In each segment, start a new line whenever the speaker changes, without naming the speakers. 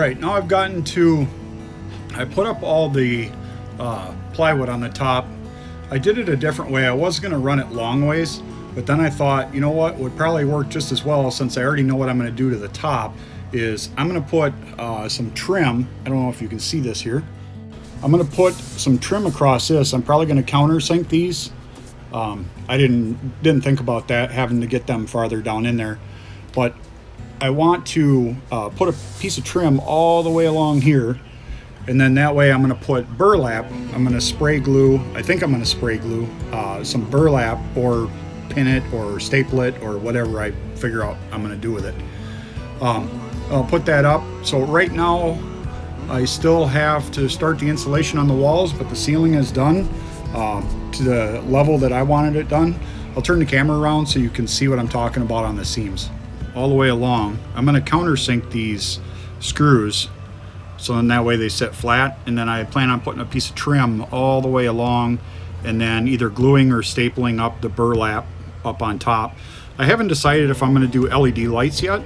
right, now I've gotten to, I put up all the plywood on the top. I did it a different way. I was going to run it long ways, but then I thought, you know what would probably work just as well, since I already know what I'm going to do to the top, is I'm going to put some trim. I don't know if you can see this here. I'm going to put some trim across this. I'm probably going to countersink these. I didn't think about that, having to get them farther down in there, but I want to put a piece of trim all the way along here, and then that way I'm going to put burlap. I'm going to spray glue. I think I'm going to spray glue some burlap, or pin it, or staple it, or whatever I figure out I'm going to do with it. I'll put that up. So right now I still have to start the insulation on the walls, but the ceiling is done to the level that I wanted it done. I'll turn the camera around so you can see what I'm talking about on the seams. All the way along, I'm going to countersink these screws, so then that way they sit flat, and then I plan on putting a piece of trim all the way along, and then either gluing or stapling up the burlap up on top. I haven't decided if I'm going to do LED lights yet,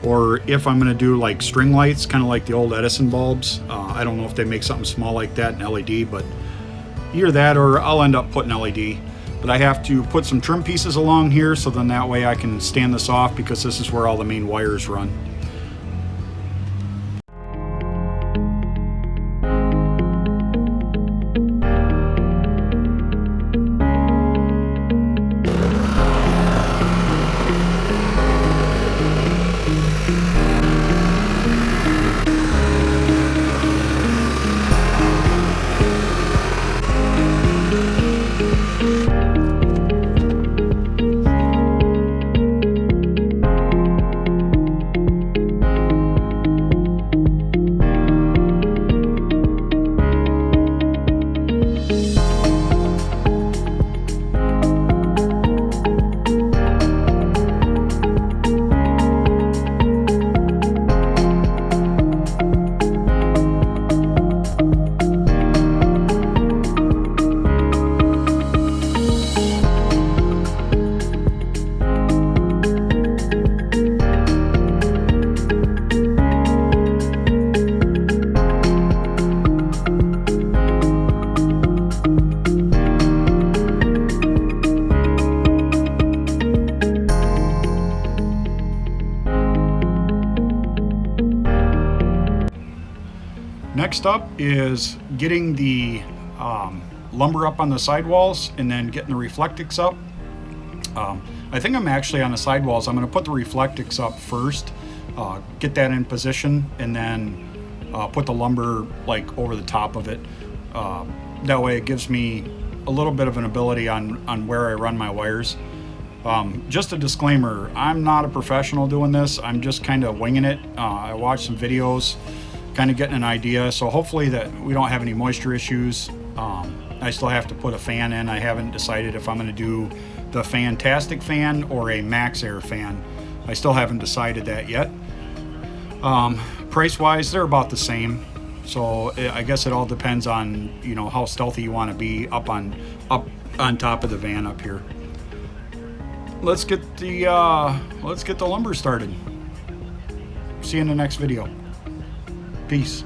or if I'm going to do like string lights, kind of like the old Edison bulbs. I don't know if they make something small like that in LED, but either that or I'll end up putting LED. But I have to put some trim pieces along here, so then that way I can stand this off, because this is where all the main wires run. Next up is getting the lumber up on the sidewalls, and then getting the reflectix up. I think I'm actually on the sidewalls. I'm going to put the reflectix up first, get that in position, and then put the lumber like over the top of it. That way it gives me a little bit of an ability on where I run my wires. Just a disclaimer, I'm not a professional doing this. I'm just kind of winging it. I watched some videos, kind of getting an idea, so hopefully that we don't have any moisture issues. I still have to put a fan in. I haven't decided if I'm going to do the Fantastic fan or a Max Air fan. I still haven't decided that yet. Price wise, they're about the same, so I guess it all depends on, you know, how stealthy you want to be up on top of the van up here. Let's get the lumber started. See you in the next video. Peace.